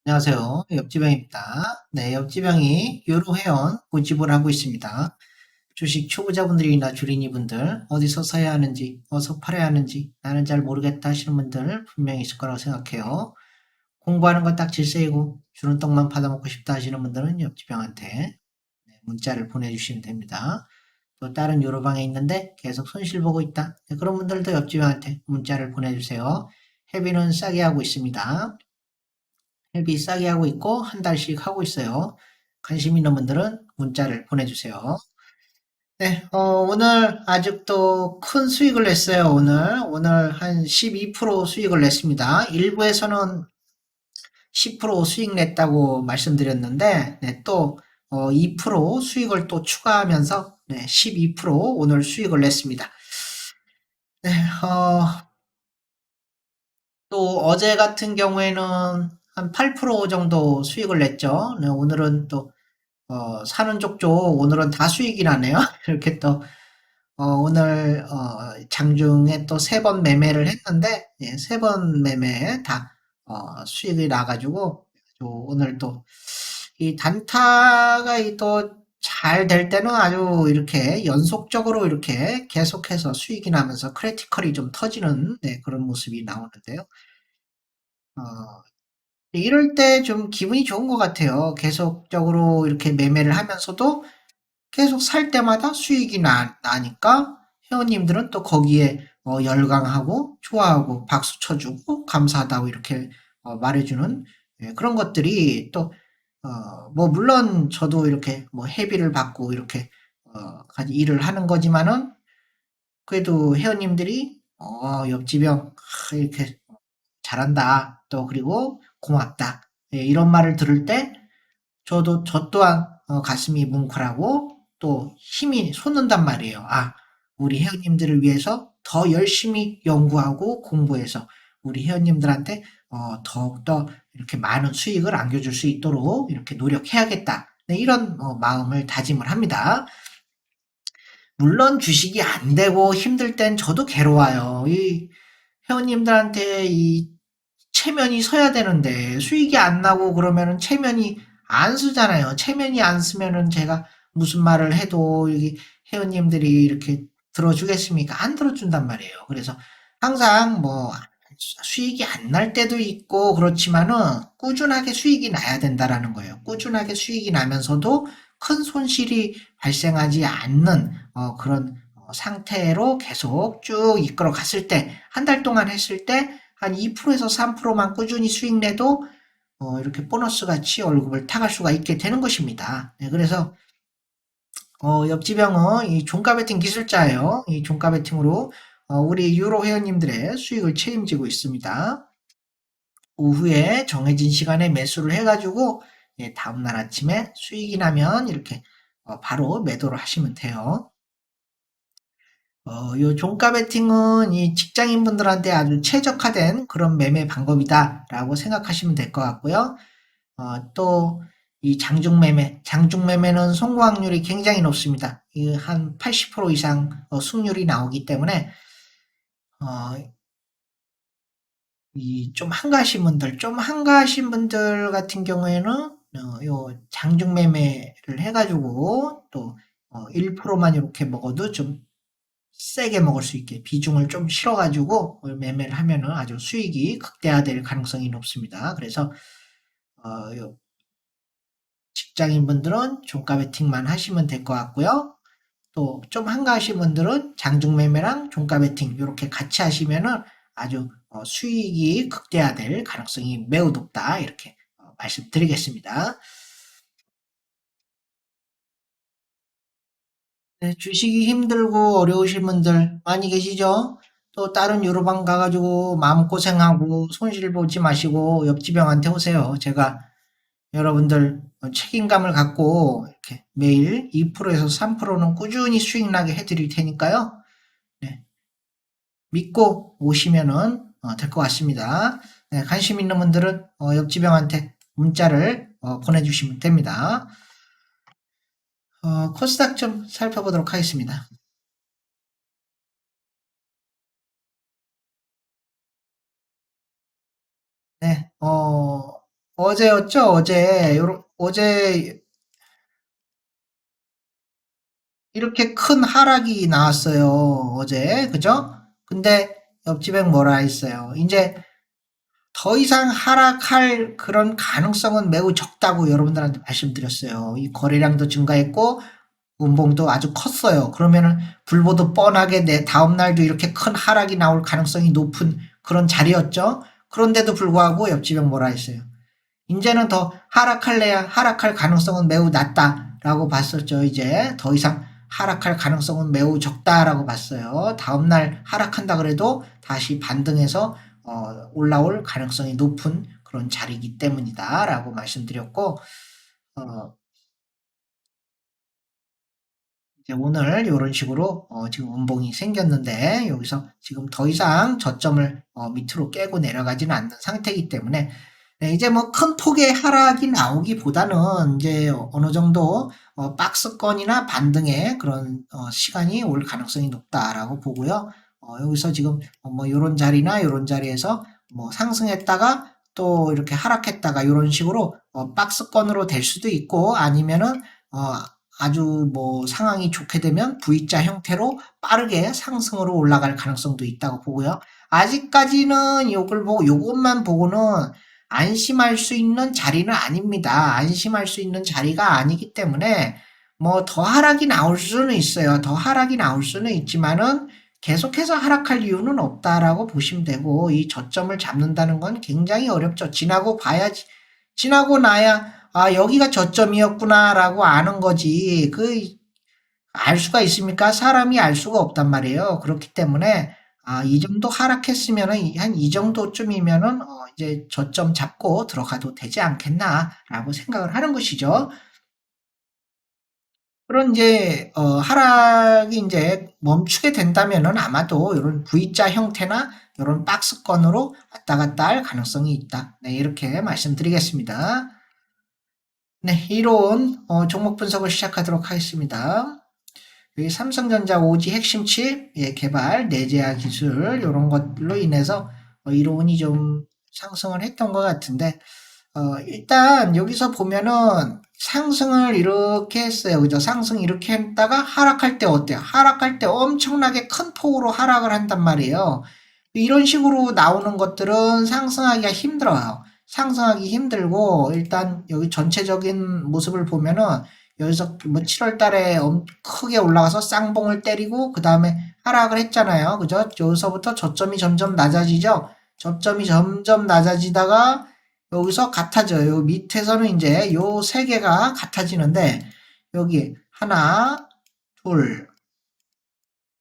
안녕하세요. 옆지병입니다. 네, 옆지병이 유로회원 모집을 하고 있습니다. 주식 초보자분들이나 주린이분들 어디서 사야 하는지, 어디서 팔아야 하는지 나는 잘 모르겠다 하시는 분들 분명히 있을 거라고 생각해요. 공부하는 건 딱 질색이고 주는 떡만 받아먹고 싶다 하시는 분들은 옆지병한테 문자를 보내주시면 됩니다. 또 다른 유로방에 있는데 계속 손실 보고 있다. 네, 그런 분들도 옆지병한테 문자를 보내주세요. 회비는 싸게 하고 있습니다. 회비 싸게 하고 있고 한 달씩 하고 있어요. 관심 있는 분들은 문자를 보내주세요. 네, 오늘 아직도 큰 수익을 냈어요. 오늘 한 12% 수익을 냈습니다. 일부에서는 10% 수익 냈다고 말씀드렸는데, 네, 또 2% 수익을 또 추가하면서 네, 12% 오늘 수익을 냈습니다. 네, 또 어제 같은 경우에는 한 8% 정도 수익을 냈죠. 네, 오늘은 또 사는 족족 오늘은 다 수익이 나네요. 이렇게 또 오늘 장중에 또 세 번 매매를 했는데 예, 세 번 매매 다 수익이 나가지고 오늘 또 이 단타가 또 잘 될 때는 아주 이렇게 연속적으로 이렇게 계속해서 수익이 나면서 크리티컬이 좀 터지는 네, 그런 모습이 나오는데요. 어, 이럴 때 좀 기분이 좋은 것 같아요. 계속적으로 이렇게 매매를 하면서도 계속 살 때마다 수익이 나니까 회원님들은 또 거기에 열광하고 좋아하고 박수 쳐주고 감사하다고 이렇게 말해주는 예, 그런 것들이 또 뭐 물론 저도 이렇게 뭐 회비를 받고 이렇게 같이 일을 하는 거지만은 그래도 회원님들이 옆집 형 이렇게 잘한다 또 그리고 고맙다 예, 이런 말을 들을 때 저도 저 또한 가슴이 뭉클하고 또 힘이 솟는단 말이에요. 아, 우리 회원님들을 위해서 더 열심히 연구하고 공부해서 우리 회원님들한테 더욱더 이렇게 많은 수익을 안겨줄 수 있도록 이렇게 노력해야겠다. 네, 이런 마음을 다짐을 합니다. 물론 주식이 안 되고 힘들 땐 저도 괴로워요. 이 회원님들한테 이 체면이 서야 되는데 수익이 안 나고 그러면은 체면이 안 쓰잖아요. 체면이 안 쓰면은 제가 무슨 말을 해도 여기 회원님들이 이렇게 들어주겠습니까? 안 들어준단 말이에요. 그래서 항상 뭐 수익이 안 날 때도 있고 그렇지만은 꾸준하게 수익이 나야 된다라는 거예요. 꾸준하게 수익이 나면서도 큰 손실이 발생하지 않는 그런 상태로 계속 쭉 이끌어 갔을 때, 한 달 동안 했을 때 한 2%에서 3%만 꾸준히 수익 내도 이렇게 보너스 같이 월급을 타갈 수가 있게 되는 것입니다. 네, 그래서 옆집 형은 이 종가 베팅 기술자예요. 이 종가 베팅으로 우리 유로 회원님들의 수익을 책임지고 있습니다. 오후에 정해진 시간에 매수를 해가지고 예, 다음날 아침에 수익이 나면 이렇게 바로 매도를 하시면 돼요. 요 종가 베팅은 이 직장인분들한테 아주 최적화된 그런 매매 방법이다라고 생각하시면 될 것 같고요. 또 이 장중 매매는 성공 확률이 굉장히 높습니다. 한 80% 이상 승률이 나오기 때문에 어, 이 좀 한가하신 분들 같은 경우에는 요 장중 매매를 해가지고 또 1%만 이렇게 먹어도 좀 세게 먹을 수 있게 비중을 좀 실어가지고 매매를 하면은 아주 수익이 극대화될 가능성이 높습니다. 그래서 요 직장인분들은 종가 베팅만 하시면 될 것 같고요. 또 좀 한가하신 분들은 장중 매매랑 종가 베팅 이렇게 같이 하시면은 아주 수익이 극대화될 가능성이 매우 높다 이렇게 말씀드리겠습니다. 네, 주식이 힘들고 어려우신 분들 많이 계시죠? 또 다른 유로방 가가지고 마음고생하고 손실 보지 마시고 옆집 형한테 오세요. 제가 여러분들 책임감을 갖고 이렇게 매일 2%에서 3%는 꾸준히 수익 나게 해드릴 테니까요. 네, 믿고 오시면은 될 것 같습니다. 네, 관심 있는 분들은 옆집 형한테 문자를 보내주시면 됩니다. 코스닥 좀 살펴보도록 하겠습니다. 네, 어제였죠? 어제 이렇게 큰 하락이 나왔어요. 어제. 그죠? 근데 옆집엔 뭐라 했어요? 이제 더 이상 하락할 그런 가능성은 매우 적다고 여러분들한테 말씀드렸어요. 이 거래량도 증가했고 운봉도 아주 컸어요. 그러면은 불보듯 뻔하게 내 다음 날도 이렇게 큰 하락이 나올 가능성이 높은 그런 자리였죠. 그런데도 불구하고 옆집엔 뭐라 했어요? 이제는 더 하락할래야 하락할 가능성은 매우 낮다라고 봤었죠. 이제 더 이상 하락할 가능성은 매우 적다라고 봤어요. 다음날 하락한다 그래도 다시 반등해서 올라올 가능성이 높은 그런 자리이기 때문이다라고 말씀드렸고, 어, 이제 오늘 이런 식으로 지금 음봉이 생겼는데 여기서 지금 더 이상 저점을 밑으로 깨고 내려가지는 않는 상태이기 때문에 네, 이제 뭐 큰 폭의 하락이 나오기보다는 이제 어느 정도 박스권이나 반등의 그런 시간이 올 가능성이 높다라고 보고요. 여기서 지금 뭐 요런 자리나 요런 자리에서 뭐 상승했다가 또 이렇게 하락했다가 이런 식으로 박스권으로 될 수도 있고 아니면은 어, 아주 뭐 상황이 좋게 되면 V자 형태로 빠르게 상승으로 올라갈 가능성도 있다고 보고요. 아직까지는 요것만 보고는 안심할 수 있는 자리는 아닙니다. 안심할 수 있는 자리가 아니기 때문에 뭐 더 하락이 나올 수는 있어요. 더 하락이 나올 수는 있지만은 계속해서 하락할 이유는 없다라고 보시면 되고 이 저점을 잡는다는 건 굉장히 어렵죠. 지나고 봐야지. 지나고 나야 아 여기가 저점이었구나라고 아는 거지. 알 수가 있습니까? 사람이 알 수가 없단 말이에요. 그렇기 때문에 이 정도 하락했으면은 한 이 정도쯤이면은 이제 저점 잡고 들어가도 되지 않겠나라고 생각을 하는 것이죠. 그런 이제 하락이 이제 멈추게 된다면은 아마도 이런 V자 형태나 이런 박스권으로 왔다 갔다 할 가능성이 있다. 네, 이렇게 말씀드리겠습니다. 네, 이론 종목 분석을 시작하도록 하겠습니다. 여기 삼성전자 오지 핵심 칩 개발, 내재화 기술 이런 것들로 인해서 이론이 좀 상승을 했던 것 같은데 일단 여기서 보면은 상승을 이렇게 했어요. 그죠? 상승 이렇게 했다가 하락할 때 어때요? 하락할 때 엄청나게 큰 폭으로 하락을 한단 말이에요. 이런 식으로 나오는 것들은 상승하기가 힘들어요. 상승하기 힘들고 일단 여기 전체적인 모습을 보면은 여기서 뭐 7월 달에 크게 올라가서 쌍봉을 때리고 그 다음에 하락을 했잖아요. 그죠? 여기서부터 저점이 점점 낮아지죠. 저점이 점점 낮아지다가 여기서 같아져요. 요 밑에서는 이제 요 세 개가 같아지는데 여기 하나, 둘,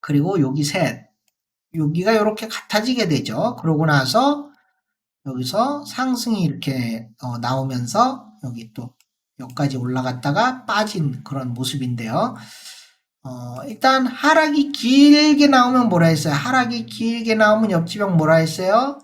그리고 여기 셋. 여기가 이렇게 같아지게 되죠. 그러고 나서 여기서 상승이 이렇게 나오면서 여기 또 여기까지 올라갔다가 빠진 그런 모습인데요. 일단 하락이 길게 나오면 뭐라 했어요? 하락이 길게 나오면 옆지방 뭐라 했어요?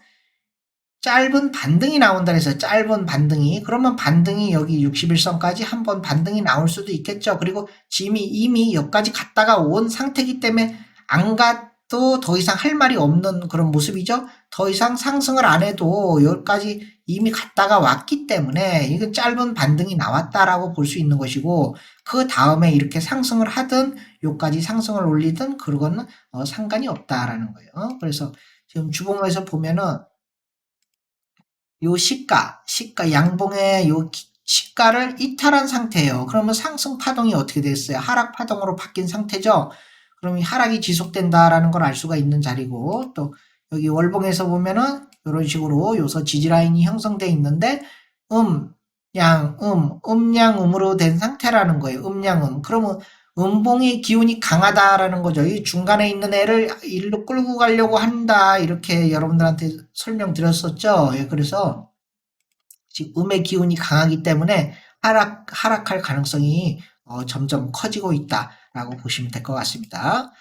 짧은 반등이 나온다 그랬어요. 짧은 반등이. 그러면 반등이 여기 61선까지 한번 반등이 나올 수도 있겠죠. 그리고 이미 여기까지 갔다가 온 상태이기 때문에 안 가도 더 이상 할 말이 없는 그런 모습이죠. 더 이상 상승을 안 해도 여기까지 이미 갔다가 왔기 때문에 이건 짧은 반등이 나왔다라고 볼 수 있는 것이고 그 다음에 이렇게 상승을 하든 여기까지 상승을 올리든 그거는 상관이 없다라는 거예요. 그래서 지금 주봉에서 보면은 요 시가 양봉의 시가를 이탈한 상태예요. 그러면 상승 파동이 어떻게 됐어요? 하락 파동으로 바뀐 상태죠. 그럼 이 하락이 지속된다라는 걸 알 수가 있는 자리고 또 여기 월봉에서 보면은 이런 식으로 요서 지지라인이 형성돼 있는데 음양음으로 된 상태라는 거예요. 음양음. 그러면 음봉의 기운이 강하다라는 거죠. 이 중간에 있는 애를 일로 끌고 가려고 한다. 이렇게 여러분들한테 설명드렸었죠. 예, 그래서 지금 음의 기운이 강하기 때문에 하락할 가능성이 점점 커지고 있다라고 보시면 될 것 같습니다.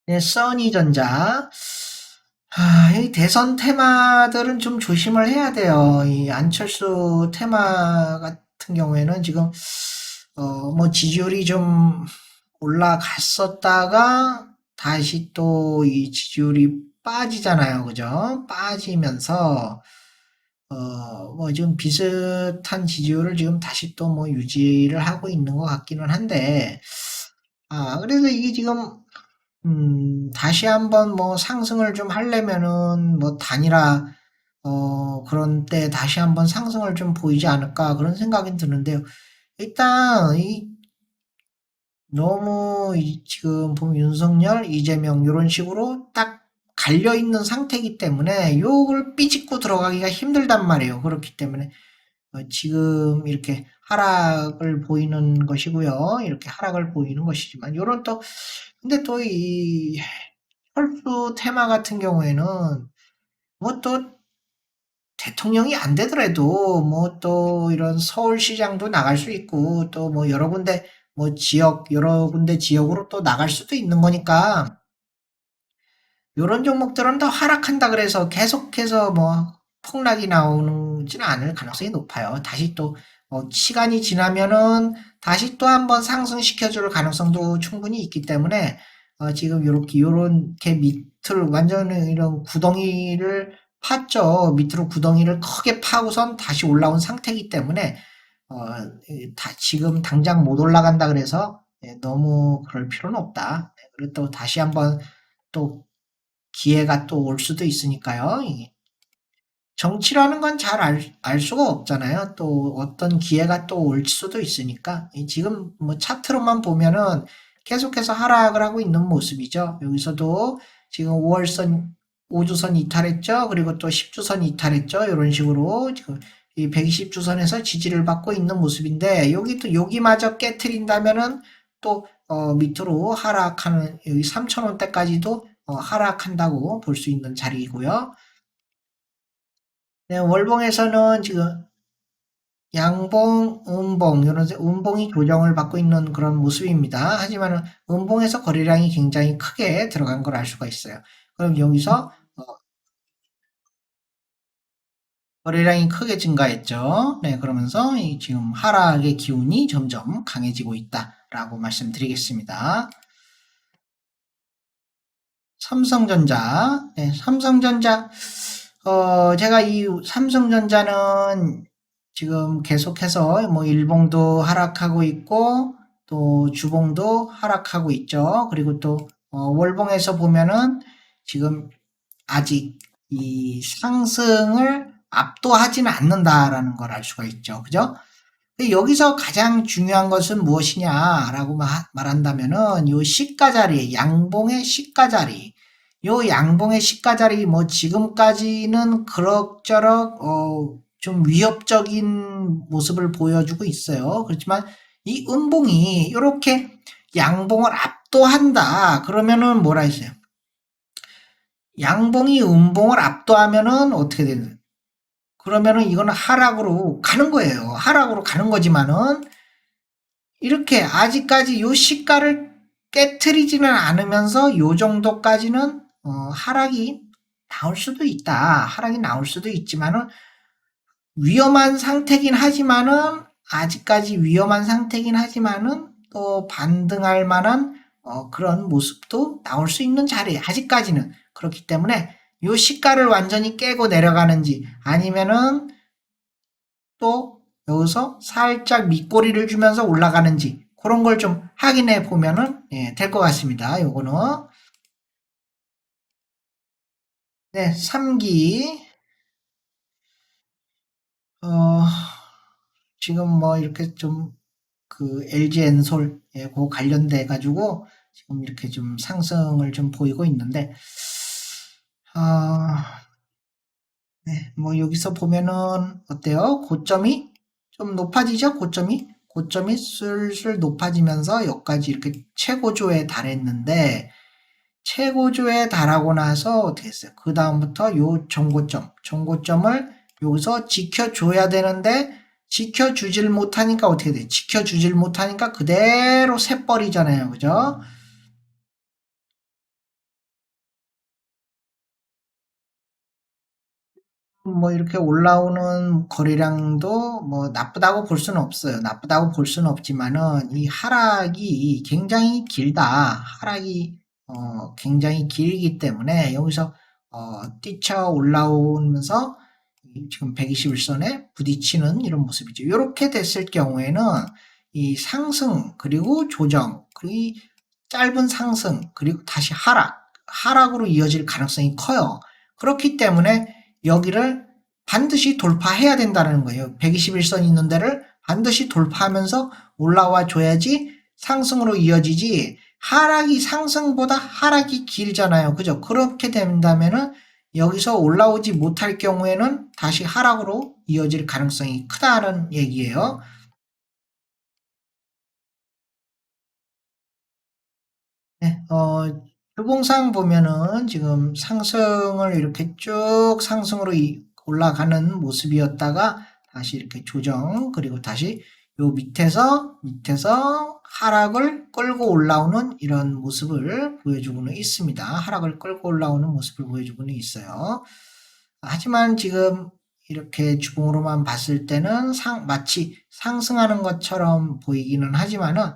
네, 써니전자. 이 대선 테마들은 좀 조심을 해야 돼요. 이 안철수 테마 같은 경우에는 지금 뭐 지지율이 좀 올라갔었다가 다시 또 이 지지율이 빠지잖아요. 그죠? 빠지면서 뭐 지금 비슷한 지지율을 지금 다시 또 뭐 유지를 하고 있는 것 같기는 한데, 그래서 이게 지금, 다시 한번 뭐 상승을 좀 하려면은 뭐 단일화, 그런 때 다시 한번 상승을 좀 보이지 않을까 그런 생각이 드는데요. 일단, 너무 지금 보면 윤석열, 이재명 이런 식으로 딱 갈려 있는 상태이기 때문에 요걸 삐집고 들어가기가 힘들단 말이에요. 그렇기 때문에 지금 이렇게 하락을 보이는 것이고요. 이렇게 하락을 보이는 것이지만 요런 또 근데 또 이 철수 테마 같은 경우에는 뭐 또 대통령이 안 되더라도 뭐 또 이런 서울시장도 나갈 수 있고 또 뭐 여러 군데 뭐 지역 여러 군데 지역으로 또 나갈 수도 있는 거니까 요런 종목들은 더 하락한다 그래서 계속해서 뭐 폭락이 나오지는 않을 가능성이 높아요. 다시 또 시간이 지나면은 다시 또 한번 상승시켜 줄 가능성도 충분히 있기 때문에 지금 요렇게 밑을 완전히 이런 구덩이를 팠죠. 밑으로 구덩이를 크게 파고선 다시 올라온 상태이기 때문에 어, 지금 당장 못 올라간다 그래서 너무 그럴 필요는 없다. 그리고 또 다시 한번 또 기회가 또 올 수도 있으니까요. 정치라는 건 잘 알 수가 없잖아요. 또 어떤 기회가 또 올 수도 있으니까. 지금 뭐 차트로만 보면은 계속해서 하락을 하고 있는 모습이죠. 여기서도 지금 5월선, 5주선 이탈했죠. 그리고 또 10주선 이탈했죠. 이런 식으로 지금 이 120주선에서 지지를 받고 있는 모습인데 여기마저 깨트린다면은 또 밑으로 하락하는 여기 3,000원대까지도 하락한다고 볼 수 있는 자리이고요. 네, 월봉에서는 지금 양봉, 음봉, 이런 음봉이 조정을 받고 있는 그런 모습입니다. 하지만 음봉에서 거래량이 굉장히 크게 들어간 걸 알 수가 있어요. 그럼 여기서 거래량이 크게 증가했죠. 네, 그러면서 지금 하락의 기운이 점점 강해지고 있다라고 말씀드리겠습니다. 삼성전자, 네, 삼성전자, 제가 이 삼성전자는 지금 계속해서 뭐 일봉도 하락하고 있고 또 주봉도 하락하고 있죠. 그리고 또 월봉에서 보면은 지금 아직 이 상승을 압도하지는 않는다라는 걸 알 수가 있죠. 그죠? 여기서 가장 중요한 것은 무엇이냐라고 말한다면은 요 시가 자리, 양봉의 시가 자리, 요 양봉의 시가 자리 뭐 지금까지는 그럭저럭 좀 위협적인 모습을 보여주고 있어요. 그렇지만 이 음봉이 이렇게 양봉을 압도한다. 그러면은 뭐라 했어요? 양봉이 음봉을 압도하면은 어떻게 되는? 그러면은 이거는 하락으로 가는 거예요. 하락으로 가는 거지만은 이렇게 아직까지 요 시가를 깨트리지는 않으면서 요 정도까지는 하락이 나올 수도 있다. 하락이 나올 수도 있지만은 위험한 상태긴 하지만은 아직까지 위험한 상태긴 하지만은 또 반등할 만한 그런 모습도 나올 수 있는 자리 아직까지는 그렇기 때문에 요 시가를 완전히 깨고 내려가는지 아니면은 또 여기서 살짝 밑꼬리를 주면서 올라가는지 그런 걸 좀 확인해 보면은 될 것 같습니다. 요거는 네, 3기 어, 지금 뭐 이렇게 좀 그 LG 엔솔 그 관련돼 가지고 지금 이렇게 좀 상승을 좀 보이고 있는데 아, 네, 뭐 여기서 보면은 어때요? 고점이 좀 높아지죠? 고점이 슬슬 높아지면서 여기까지 이렇게 최고조에 달했는데 최고조에 달하고 나서 어떻게 했어요? 그 다음부터 요 정고점을 여기서 지켜줘야 되는데 지켜주질 못하니까 어떻게 돼? 지켜주질 못하니까 그대로 새버리잖아요. 그죠? 뭐 이렇게 올라오는 거래량도 뭐 나쁘다고 볼 수는 없어요. 나쁘다고 볼 수는 없지만은 이 하락이 굉장히 길다. 하락이 굉장히 길기 때문에 여기서 뛰쳐 올라오면서 지금 121선에 부딪히는 이런 모습이죠. 이렇게 됐을 경우에는 이 상승 그리고 조정 그리고 이 짧은 상승 그리고 다시 하락으로 이어질 가능성이 커요. 그렇기 때문에 여기를 반드시 돌파해야 된다는 거예요. 121선 있는 데를 반드시 돌파하면서 올라와 줘야지 상승으로 이어지지, 하락이 상승보다 하락이 길잖아요. 그죠? 그렇게 된다면은 여기서 올라오지 못할 경우에는 다시 하락으로 이어질 가능성이 크다는 얘기예요. 네, 주봉상 보면은 지금 상승을 이렇게 쭉 상승으로 올라가는 모습이었다가 다시 이렇게 조정, 그리고 다시 요 밑에서 하락을 끌고 올라오는 이런 모습을 보여주고는 있습니다. 하락을 끌고 올라오는 모습을 보여주고는 있어요. 하지만 지금 이렇게 주봉으로만 봤을 때는 마치 상승하는 것처럼 보이기는 하지만은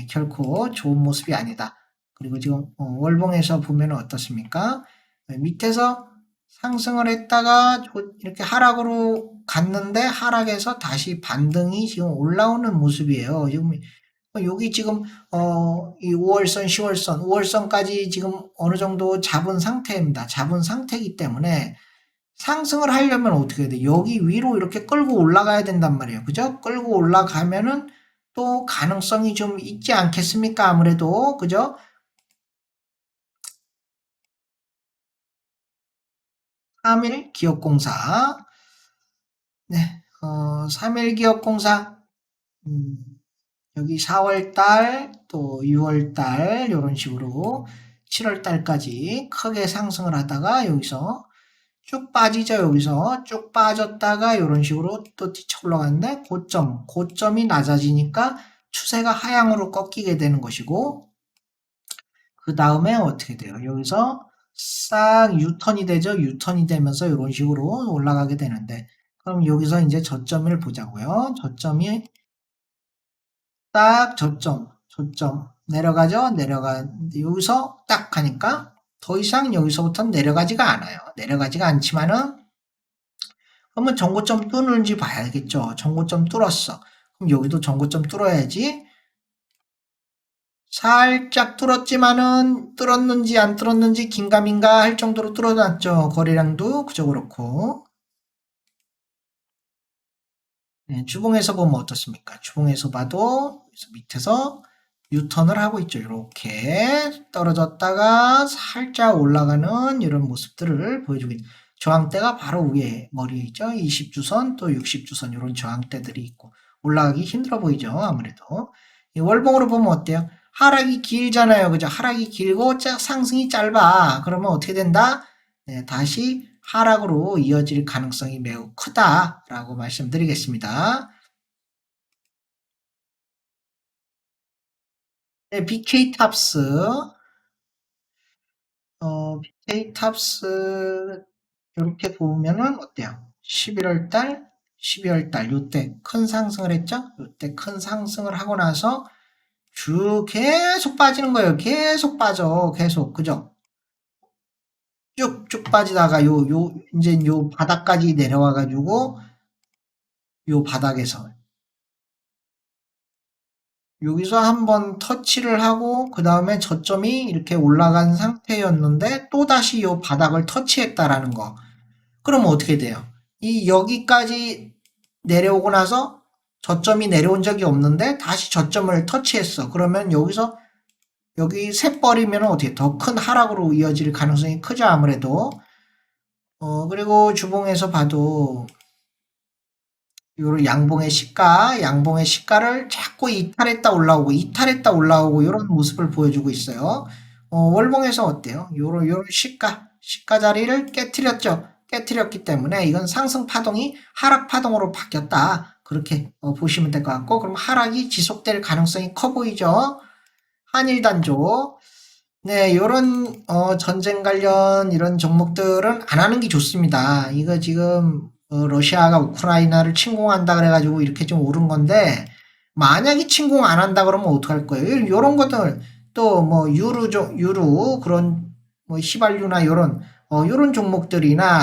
결코 좋은 모습이 아니다. 그리고 지금 월봉에서 보면 어떻습니까? 밑에서 상승을 했다가 이렇게 하락으로 갔는데 하락에서 다시 반등이 지금 올라오는 모습이에요. 지금 여기 지금 이 5월선, 10월선, 5월선까지 지금 어느 정도 잡은 상태입니다. 잡은 상태이기 때문에 상승을 하려면 어떻게 해야 돼? 여기 위로 이렇게 끌고 올라가야 된단 말이에요. 그죠? 끌고 올라가면은 또 가능성이 좀 있지 않겠습니까? 아무래도. 그죠? 3일 기업공사. 네, 3일 기업공사. 음, 여기 4월달, 또 6월달, 이런 식으로 7월달까지 크게 상승을 하다가 여기서 쭉 빠지죠. 여기서 쭉 빠졌다가 이런 식으로 또 뛰쳐 올라갔는데 고점이 낮아지니까 추세가 하향으로 꺾이게 되는 것이고, 그 다음에 어떻게 돼요? 여기서 싹 유턴이 되죠. 유턴이 되면서 이런 식으로 올라가게 되는데, 그럼 여기서 이제 저점을 보자고요. 저점이 딱 저점 내려가죠. 여기서 딱 하니까 더 이상 여기서부터는 내려가지가 않아요. 내려가지가 않지만은 그러면 전고점 뚫는지 봐야겠죠. 전고점 뚫었어. 그럼 여기도 전고점 뚫어야지. 살짝 뚫었는지 안 뚫었는지 긴가민가 할 정도로 뚫어놨죠. 거래량도 그저 그렇고. 네, 주봉에서 보면 어떻습니까? 주봉에서 봐도 밑에서 유턴을 하고 있죠. 이렇게 떨어졌다가 살짝 올라가는 이런 모습들을 보여주고 있는, 저항대가 바로 위에 머리에 있죠. 20주선 또 60주선 이런 저항대들이 있고 올라가기 힘들어 보이죠. 아무래도 이 월봉으로 보면 어때요? 하락이 길잖아요. 그죠? 하락이 길고 상승이 짧아. 그러면 어떻게 된다? 네, 다시 하락으로 이어질 가능성이 매우 크다라고 말씀드리겠습니다. 네, BK탑스, BK탑스 이렇게 보면은 어때요? 11월 달, 12월 달 요때 큰 상승을 했죠? 요때 큰 상승을 하고 나서 쭉 계속 빠지는 거예요. 계속 빠져. 계속. 그죠? 쭉쭉 빠지다가 이제 요 바닥까지 내려와 가지고 요 바닥에서 여기서 한번 터치를 하고 그 다음에 저점이 이렇게 올라간 상태였는데 또다시 이 바닥을 터치했다라는 거. 그러면 어떻게 돼요? 이 여기까지 내려오고 나서 저점이 내려온 적이 없는데 다시 저점을 터치했어. 그러면 여기서 여기 셋버리면 어떻게 더 큰 하락으로 이어질 가능성이 크죠, 아무래도. 그리고 주봉에서 봐도 요런 양봉의 시가를 자꾸 이탈했다 올라오고 이런 모습을 보여주고 있어요. 월봉에서 어때요? 요런 시가 자리를 깨트렸죠. 깨트렸기 때문에 이건 상승 파동이 하락 파동으로 바뀌었다. 그렇게 보시면 될 것 같고, 그럼 하락이 지속될 가능성이 커 보이죠. 한일단조. 네, 요런 전쟁 관련 이런 종목들은 안 하는 게 좋습니다. 이거 지금 러시아가 우크라이나를 침공한다 그래가지고 이렇게 좀 오른 건데, 만약에 침공 안 한다 그러면 어떡할 거예요? 요런 것들 또 뭐 유루 그런 뭐 시발유나 요런 종목들이나